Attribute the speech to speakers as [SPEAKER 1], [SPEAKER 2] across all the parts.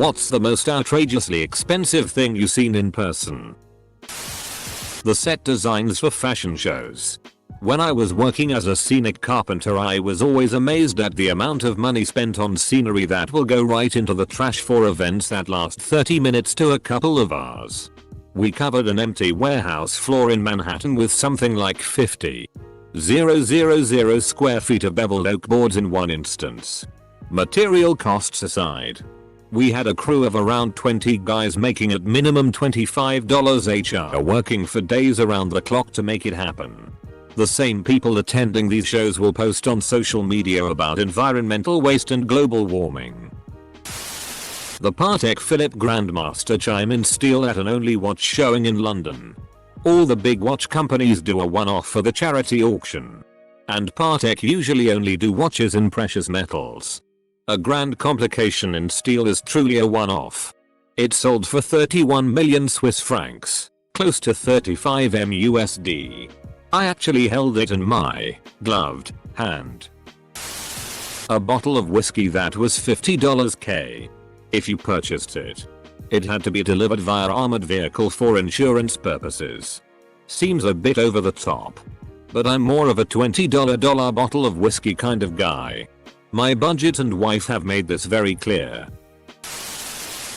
[SPEAKER 1] What's the most outrageously expensive thing you've seen in person? The set designs for fashion shows. When I was working as a scenic carpenter, I was always amazed at the amount of money spent on scenery that will go right into the trash for events that last 30 minutes to a couple of hours. We covered an empty warehouse floor in Manhattan with something like 50,000 square feet of beveled oak boards in one instance. Material costs aside, we had a crew of around 20 guys making at minimum $25 each hour, working for days around the clock to make it happen. The same people attending these shows will post on social media about environmental waste and global warming. The Patek Philippe Grandmaster chime in steel at an only watch showing in London. All the big watch companies do a one-off for the charity auction. And Patek usually only do watches in precious metals. A grand complication in steel is truly a one-off. It sold for 31 million Swiss francs, close to 35 MUSD. I actually held it in my gloved hand. A bottle of whiskey that was $50 K. If you purchased it, it had to be delivered via armored vehicle for insurance purposes. Seems a bit over the top. But I'm more of a $20 bottle of whiskey kind of guy. My budget and wife have made this very clear.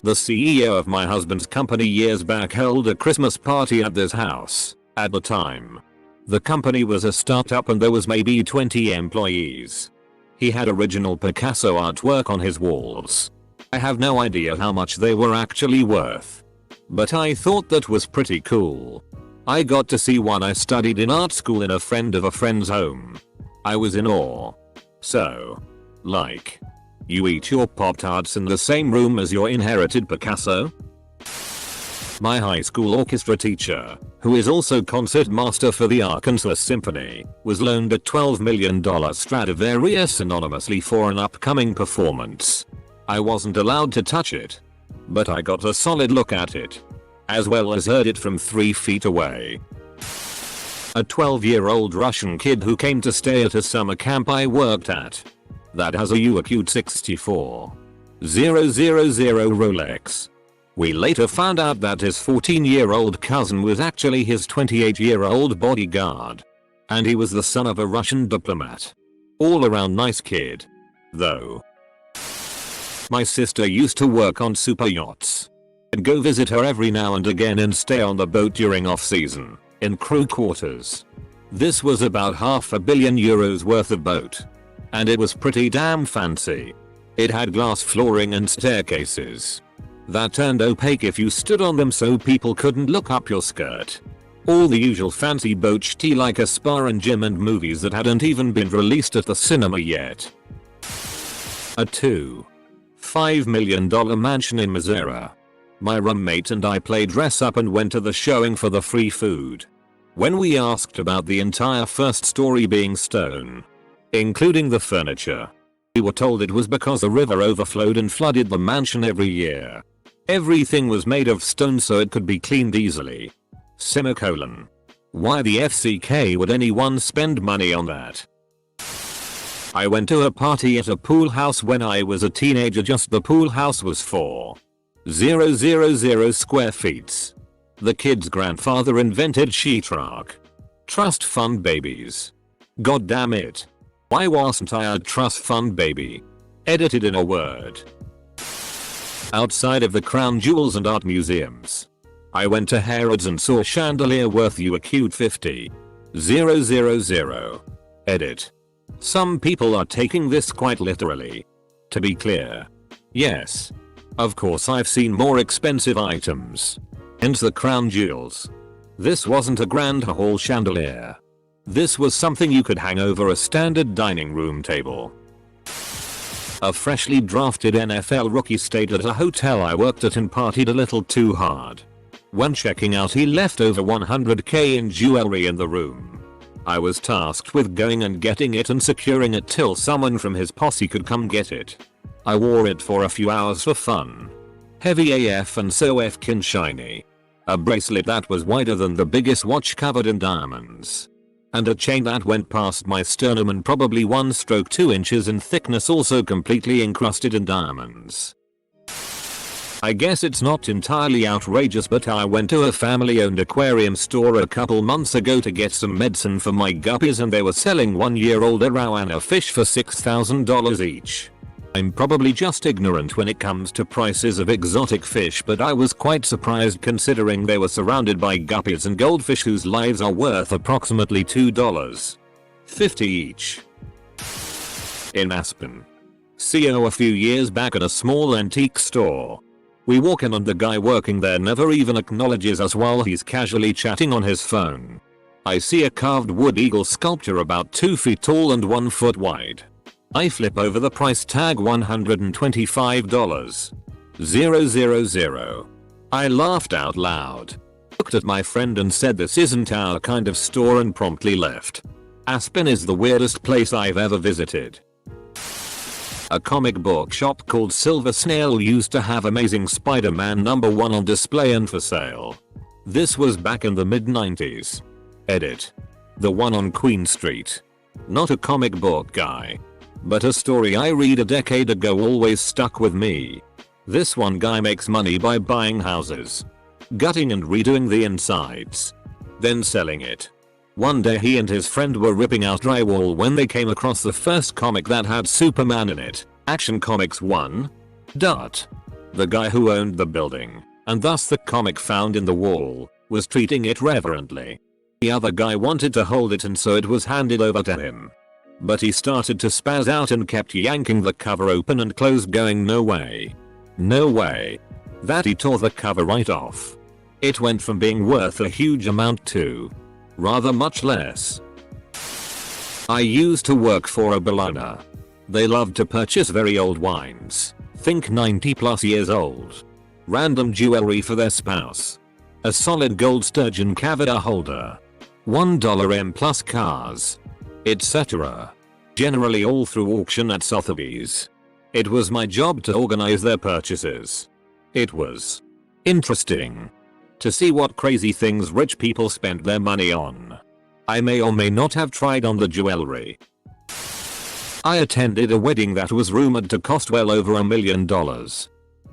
[SPEAKER 1] The CEO of my husband's company years back held a Christmas party at this house. At the time, the company was a startup and there was maybe 20 employees. He had original Picasso artwork on his walls. I have no idea how much they were actually worth, but I thought that was pretty cool. I got to see one I studied in art school in a friend of a friend's home. I was in awe. So, like, you eat your Pop-Tarts in the same room as your inherited Picasso? My high school orchestra teacher, who is also concert master for the Arkansas Symphony, was loaned a $12 million Stradivarius anonymously for an upcoming performance. I wasn't allowed to touch it, but I got a solid look at it, as well as heard it from 3 feet away. A 12-year-old Russian kid who came to stay at a summer camp I worked at, that has a UAQ 64000 Rolex. We later found out that his 14-year-old cousin was actually his 28-year-old bodyguard. And he was the son of a Russian diplomat. All around nice kid. Though. My sister used to work on super yachts. I'd go visit her every now and again and stay on the boat during off-season, in crew quarters. This was about €500 million worth of boat. And it was pretty damn fancy. It had glass flooring and staircases that turned opaque if you stood on them so people couldn't look up your skirt. All the usual fancy boat shit like a spa and gym and movies that hadn't even been released at the cinema yet. A $5 million mansion in Missouri. My roommate and I played dress up and went to the showing for the free food. When we asked about the entire first story being stone, including the furniture, we were told it was because the river overflowed and flooded the mansion every year. Everything was made of stone so it could be cleaned easily. Semicolon. Why the FCK would anyone spend money on that? I went to a party at a pool house when I was a teenager. Just the pool house was 4,000 square feet. The kid's grandfather invented sheetrock. Trust fund babies. God damn it. Why wasn't I a trust fund baby? Edited in a word. Outside of the crown jewels and art museums, I went to Harrods and saw a chandelier worth UAQ 50,000. Edit. Some people are taking this quite literally. To be clear. Yes. Of course I've seen more expensive items. Hence the crown jewels. This wasn't a grand hall chandelier. This was something you could hang over a standard dining room table. A freshly drafted NFL rookie stayed at a hotel I worked at and partied a little too hard. When checking out he left over $100K in jewelry in the room. I was tasked with going and getting it and securing it till someone from his posse could come get it. I wore it for a few hours for fun. Heavy AF and so effkin shiny. A bracelet that was wider than the biggest watch covered in diamonds. And a chain that went past my sternum and probably 1/2 inches in thickness, also completely encrusted in diamonds. I guess it's not entirely outrageous, but I went to a family-owned aquarium store a couple months ago to get some medicine for my guppies, and they were selling 1-year-old arowana fish for $6,000 each. I'm probably just ignorant when it comes to prices of exotic fish, but I was quite surprised considering they were surrounded by guppies and goldfish whose lives are worth approximately $2.50 each. In Aspen, CO a few years back at a small antique store. We walk in and the guy working there never even acknowledges us while he's casually chatting on his phone. I see a carved wood eagle sculpture about 2 feet tall and 1 foot wide. I flip over the price tag, $125. 000. I laughed out loud, looked at my friend and said this isn't our kind of store, and promptly left. Aspen is the weirdest place I've ever visited. A comic book shop called Silver Snail used to have Amazing Spider-Man #1 on display and for sale. This was back in the mid-90s. Edit. The one on Queen Street. Not a comic book guy, but a story I read a decade ago always stuck with me. This one guy makes money by buying houses, gutting and redoing the insides, then selling it. One day he and his friend were ripping out drywall when they came across the first comic that had Superman in it, Action Comics 1. The guy who owned the building, and thus the comic found in the wall, was treating it reverently. The other guy wanted to hold it, and so it was handed over to him. But he started to spaz out and kept yanking the cover open and closed, going, "No way. No way." That he tore the cover right off. It went from being worth a huge amount to rather much less. I used to work for a Bologna. They loved to purchase very old wines, think 90 plus years old, random jewelry for their spouse, a solid gold sturgeon caviar holder, $1 M plus cars, etc. Generally all through auction at Sotheby's. It was my job to organize their purchases. It was interesting to see what crazy things rich people spent their money on. I may or may not have tried on the jewelry. I attended a wedding that was rumored to cost well over $1 million.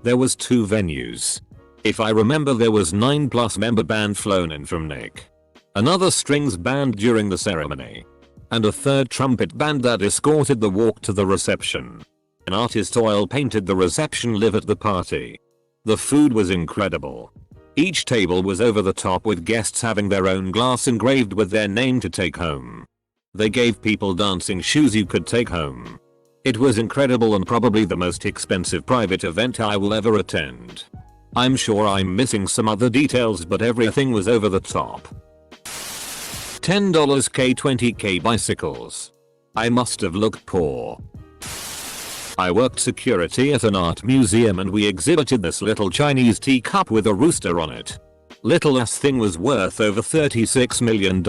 [SPEAKER 1] There was 2 venues. If I remember, there was 9+ member band flown in from Nick, another strings band during the ceremony, and a 3rd trumpet band that escorted the walk to the reception. An artist oil painted the reception live at the party. The food was incredible. Each table was over the top, with guests having their own glass engraved with their name to take home. They gave people dancing shoes you could take home. It was incredible and probably the most expensive private event I will ever attend. I'm sure I'm missing some other details, but everything was over the top. $10 K20K bicycles. I must have looked poor. I worked security at an art museum and we exhibited this little Chinese teacup with a rooster on it. Little ass thing was worth over $36 million.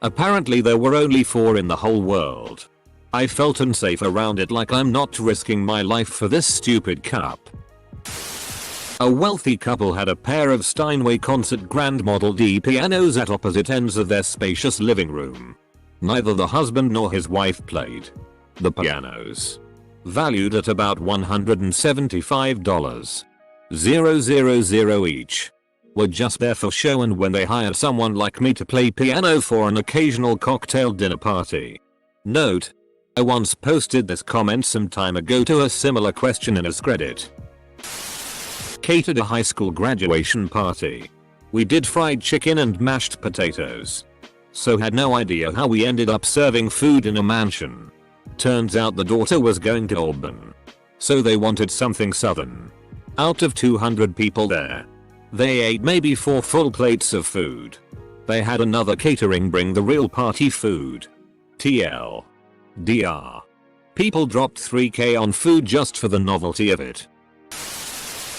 [SPEAKER 1] Apparently there were only 4 in the whole world. I felt unsafe around it, like I'm not risking my life for this stupid cup. A wealthy couple had a pair of Steinway Concert Grand Model D pianos at opposite ends of their spacious living room. Neither the husband nor his wife played. The pianos, valued at about $175, 000 each, were just there for show, and when they hired someone like me to play piano for an occasional cocktail dinner party. Note: I once posted this comment some time ago to a similar question in as credit. Catered a high school graduation party. We did fried chicken and mashed potatoes. So had no idea how we ended up serving food in a mansion. Turns out the daughter was going to Auburn, so they wanted something southern. Out of 200 people there, they ate maybe 4 full plates of food. They had another catering bring the real party food. TLDR. People dropped $3K on food just for the novelty of it.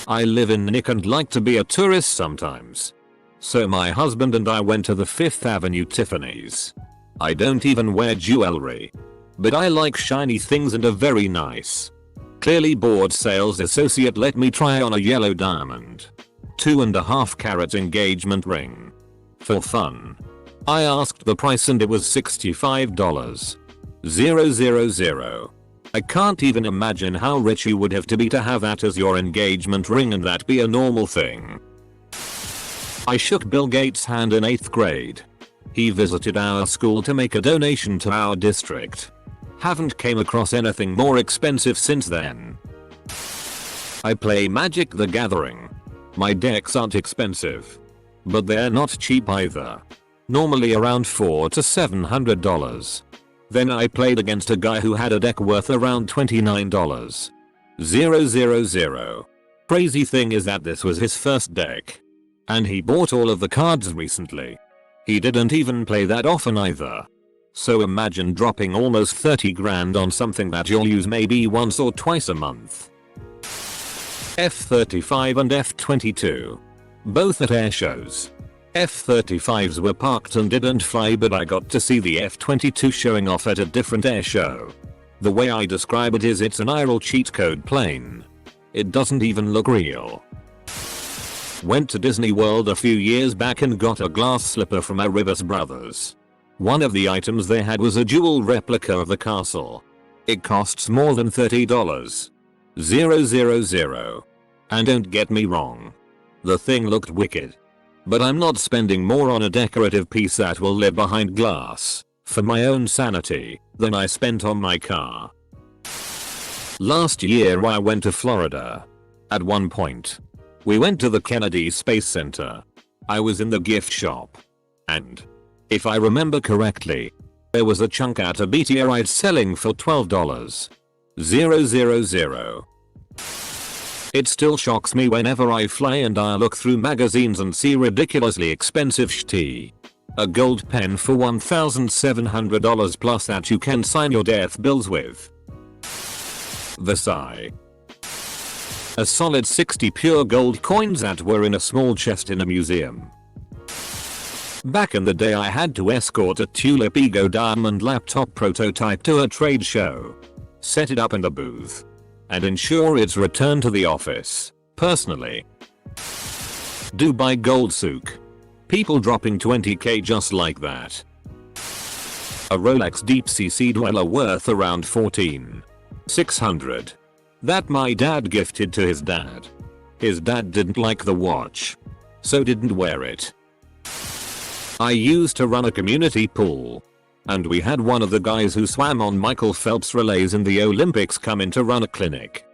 [SPEAKER 1] I live in Nick and like to be a tourist sometimes. So my husband and I went to the 5th Avenue Tiffany's. I don't even wear jewelry, but I like shiny things and are very nice. Clearly bored sales associate let me try on a yellow diamond, 2.5 carat engagement ring. For fun, I asked the price and it was $65, 000. I can't even imagine how rich you would have to be to have that as your engagement ring and that be a normal thing. I shook Bill Gates' hand in 8th grade. He visited our school to make a donation to our district. Haven't came across anything more expensive since then. I play Magic the Gathering. My decks aren't expensive, but they're not cheap either. Normally around $400 to $700. Then I played against a guy who had a deck worth around $29. 000. Crazy thing is that this was his first deck. And he bought all of the cards recently. He didn't even play that often either. So imagine dropping almost 30 grand on something that you'll use maybe once or twice a month. F-35 and F-22. Both at air shows. F-35s were parked and didn't fly, but I got to see the F-22 showing off at a different air show. The way I describe it is it's an IRL cheat code plane. It doesn't even look real. Went to Disney World a few years back and got a glass slipper from a Rivas Brothers. One of the items they had was a dual replica of the castle. It costs more than $30. 000. And don't get me wrong, the thing looked wicked. But I'm not spending more on a decorative piece that will live behind glass, for my own sanity, than I spent on my car. Last year I went to Florida. At one point, we went to the Kennedy Space Center. I was in the gift shop. And, if I remember correctly, there was a chunk at a meteorite selling for $12. 000. It still shocks me whenever I fly and I look through magazines and see ridiculously expensive shit. A gold pen for $1,700 plus that you can sign your death bills with. Versailles. A solid 60 pure gold coins that were in a small chest in a museum. Back in the day I had to escort a Tulip Ego diamond laptop prototype to a trade show. Set it up in the booth. And ensure its return to the office, personally. Dubai Gold Souk. People dropping 20k just like that. A Rolex Deep Sea Dweller worth around $14,600. That my dad gifted to his dad. His dad didn't like the watch, so didn't wear it. I used to run a community pool. And we had one of the guys who swam on Michael Phelps relays in the Olympics come in to run a clinic.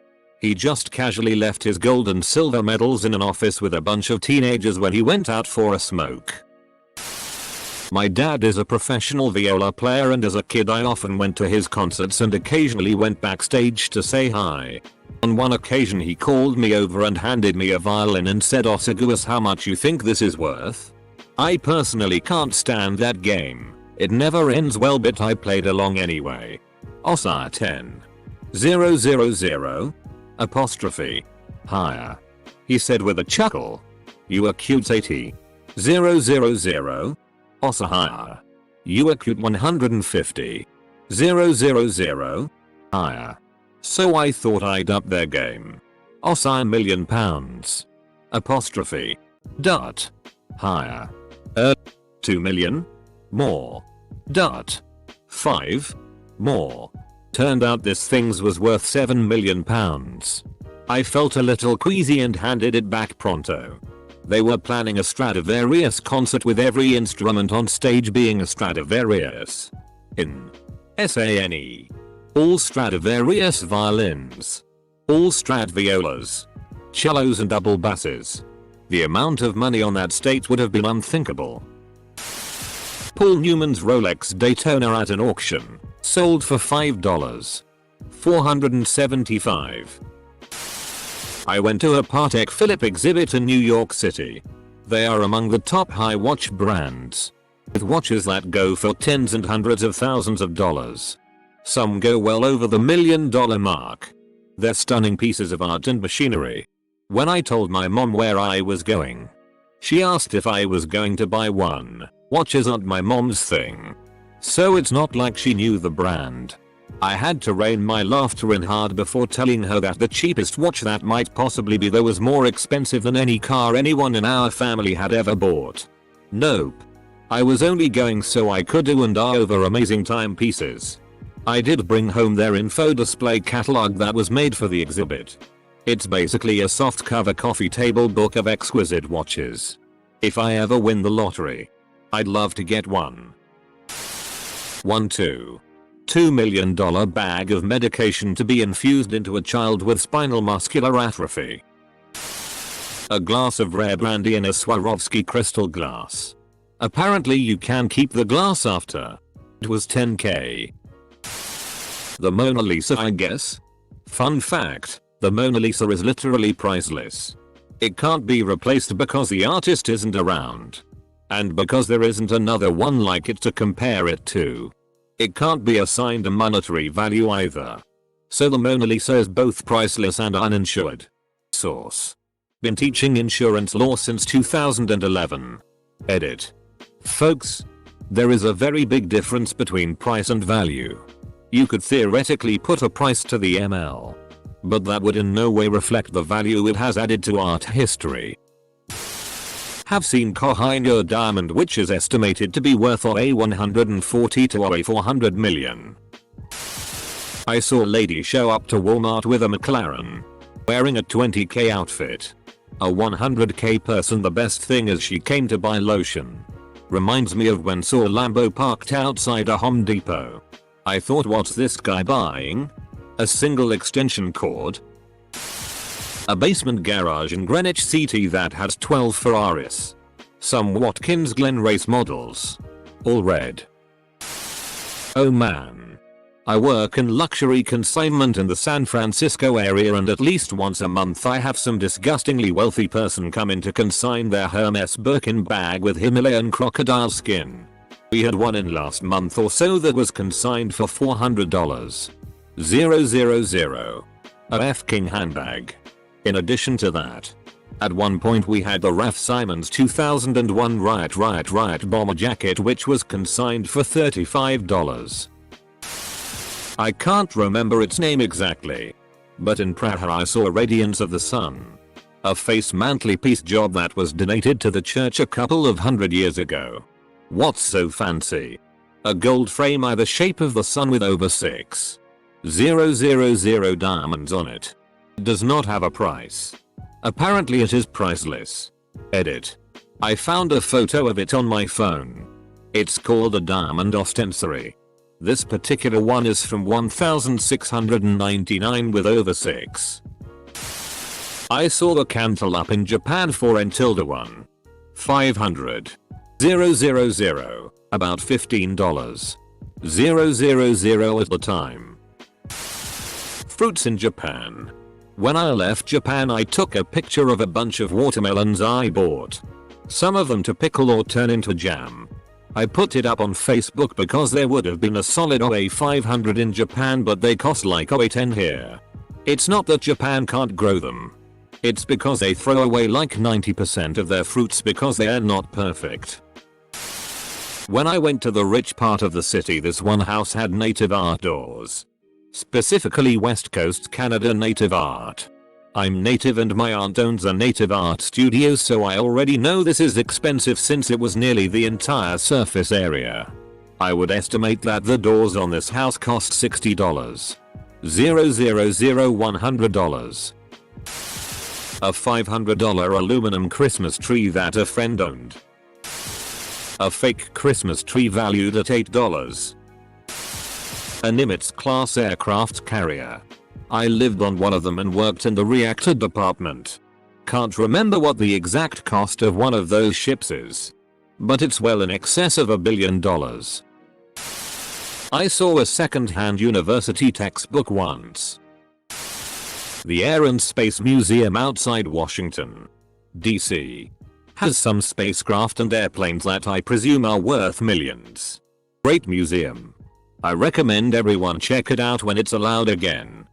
[SPEAKER 1] He just casually left his gold and silver medals in an office with a bunch of teenagers when he went out for a smoke. My dad is a professional viola player, and as a kid I often went to his concerts and occasionally went backstage to say hi. On one occasion he called me over and handed me a violin and said, "Osaguas, how much you think this is worth?" I personally can't stand that game. It never ends well, but I played along anyway. Osa 10. 000. Apostrophe. Higher. He said with a chuckle. You are cute 80. 000. Osa higher. You are cute 150. 000. Higher. So I thought I'd up their game. Osa £1,000,000. Apostrophe. Dot. Higher. 2 million? More. Dot. 5. More. Turned out this thing's was worth £7 million. I felt a little queasy and handed it back pronto. They were planning a Stradivarius concert with every instrument on stage being a Stradivarius. In SANE. All Stradivarius violins. All Strad violas. Cellos and double basses. The amount of money on that stage would have been unthinkable. Paul Newman's Rolex Daytona at an auction. Sold for $5. 475. I went to a Patek Philippe exhibit in New York City. They are among the top high watch brands. With watches that go for tens and hundreds of thousands of dollars. Some go well over the $1 million mark. They're stunning pieces of art and machinery. When I told my mom where I was going, she asked if I was going to buy one. Watches aren't my mom's thing. So it's not like she knew the brand. I had to rein my laughter in hard before telling her that the cheapest watch that might possibly be there was more expensive than any car anyone in our family had ever bought. Nope. I was only going so I could do and over amazing timepieces. I did bring home their info display catalog that was made for the exhibit. It's basically a softcover coffee table book of exquisite watches. If I ever win the lottery, I'd love to get one. 2 $2 million bag of medication to be infused into a child with spinal muscular atrophy. A glass of rare brandy in a Swarovski crystal glass. Apparently you can keep the glass after. It was $10K. The Mona Lisa, I guess? Fun fact, the Mona Lisa is literally priceless. It can't be replaced because the artist isn't around. And because there isn't another one like it to compare it to. It can't be assigned a monetary value either. So the Mona Lisa is both priceless and uninsured. Source. Been teaching insurance law since 2011. Edit. Folks, there is a very big difference between price and value. You could theoretically put a price to the ML. But that would in no way reflect the value it has added to art history. Have seen Koh-i-Noor diamond, which is estimated to be worth a 140 to a 400 million. I saw a lady show up to Walmart with a McLaren. Wearing a 20k outfit. A 100k person, the best thing is she came to buy lotion. Reminds me of when saw Lambo parked outside a Home Depot. I thought, what's this guy buying? A single extension cord? A basement garage in Greenwich City that has 12 Ferraris. Some Watkins Glen race models. All red. Oh man. I work in luxury consignment in the San Francisco area, and at least once a month I have some disgustingly wealthy person come in to consign their Hermes Birkin bag with Himalayan crocodile skin. We had one in last month or so that was consigned for $400. 000. A F-King handbag. In addition to that, at one point we had the Raf Simons 2001 Riot bomber jacket, which was consigned for $35. I can't remember its name exactly. But in Praha I saw Radiance of the Sun. A face mantelpiece job that was donated to the church a couple of hundred years ago. What's so fancy? A gold frame the shape of the sun with over 6,000 diamonds on it. Does not have a price. Apparently it is priceless. Edit. I found a photo of it on my phone. It's called a diamond ostensory. This particular one is from 1699 with over 6. I saw the cantaloupe in Japan for N-1. 500. 000. About $15. 000 at the time. Fruits in Japan. When I left Japan I took a picture of a bunch of watermelons I bought. Some of them to pickle or turn into jam. I put it up on Facebook because there would have been a solid OA 500 in Japan, but they cost like OA 10 here. It's not that Japan can't grow them. It's because they throw away like 90% of their fruits because they are not perfect. When I went to the rich part of the city, this one house had native art doors. Specifically West Coast Canada native art. I'm native and my aunt owns a native art studio, so I already know this is expensive since it was nearly the entire surface area. I would estimate that the doors on this house cost $60. $100. A $500 aluminum Christmas tree that a friend owned. A fake Christmas tree valued at $8. A Nimitz class aircraft carrier. I lived on one of them and worked in the reactor department. Can't remember what the exact cost of one of those ships is, but it's well in excess of $1 billion. I saw a second-hand university textbook once. The Air and Space Museum outside Washington, D.C. has some spacecraft and airplanes that I presume are worth millions. Great museum. I recommend everyone check it out when it's allowed again.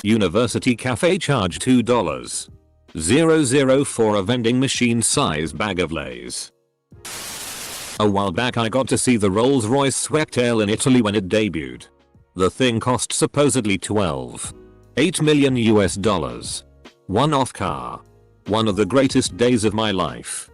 [SPEAKER 1] University Cafe charge $2. 00 for a vending machine size bag of Lay's. A while back I got to see the Rolls-Royce Sweptail in Italy when it debuted. The thing cost supposedly $12.8 million US. One-off car. One of the greatest days of my life.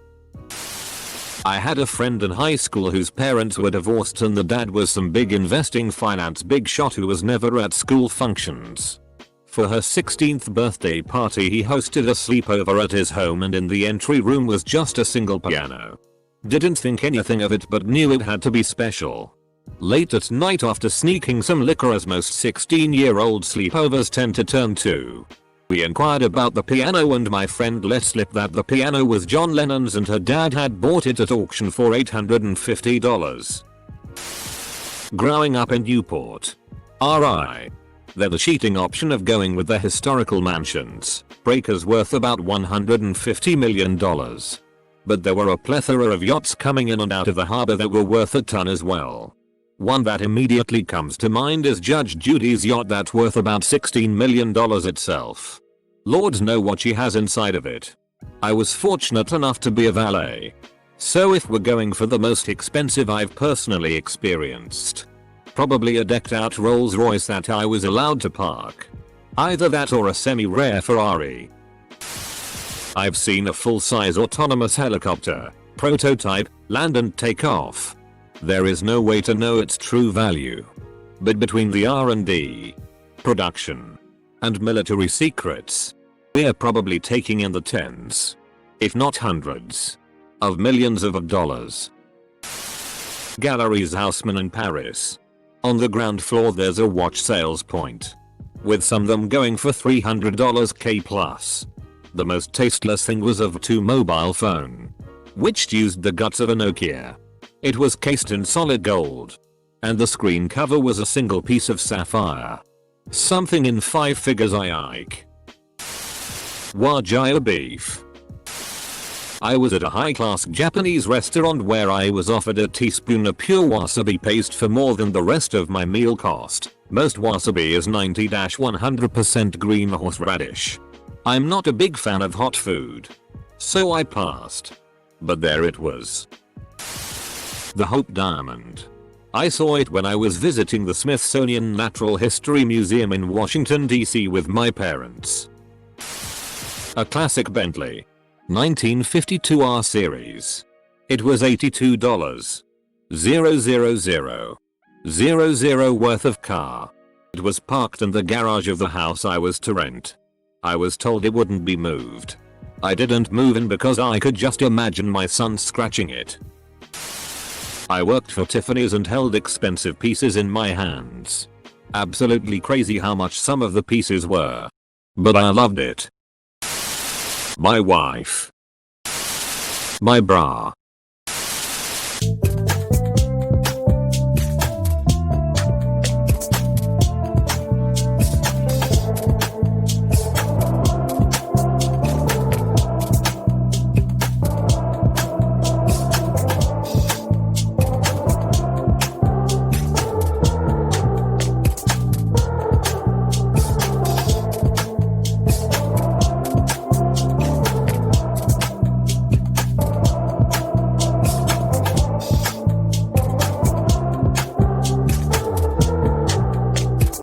[SPEAKER 1] I had a friend in high school whose parents were divorced and the dad was some big investing finance big shot who was never at school functions. For her 16th birthday party he hosted a sleepover at his home and in the entry room was just a single piano. Didn't think anything of it but knew it had to be special. Late at night after sneaking some liquor as most 16-year-old sleepovers tend to turn to, we inquired about the piano and my friend let slip that the piano was John Lennon's and her dad had bought it at auction for $850. Growing up in Newport, RI. They're the cheating option of going with the historical mansions, breakers worth about $150 million. But there were a plethora of yachts coming in and out of the harbor that were worth a ton as well. One that immediately comes to mind is Judge Judy's yacht that's worth about $16 million itself. Lords know what she has inside of it. I was fortunate enough to be a valet. So if we're going for the most expensive I've personally experienced, probably a decked out Rolls Royce that I was allowed to park. Either that or a semi-rare Ferrari. I've seen a full-size autonomous helicopter, prototype, land and take off. There is no way to know its true value. But between the R&D, production, and military secrets, we're probably taking in the tens, if not hundreds, of millions of dollars. Galeries Haussmann in Paris. On the ground floor there's a watch sales point, with some of them going for $300 K plus. The most tasteless thing was of a mobile phone, which used the guts of a Nokia. It was cased in solid gold, and the screen cover was a single piece of sapphire. Something in 5 figures Ike. Wagyu beef. I was at a high-class Japanese restaurant where I was offered a teaspoon of pure wasabi paste for more than the rest of my meal cost. Most wasabi is 90-100% green horseradish. I'm not a big fan of hot food, so I passed. But there it was. The Hope Diamond. I saw it when I was visiting the Smithsonian Natural History Museum in Washington, D.C. with my parents. A classic Bentley 1952 R series. It was $82,000 worth of car. It was parked in the garage of the house I was to rent. I was told it wouldn't be moved. I didn't move in because I could just imagine my son scratching it. I worked for Tiffany's and held expensive pieces in my hands. Absolutely crazy how much some of the pieces were. But I loved it. My wife. My bra.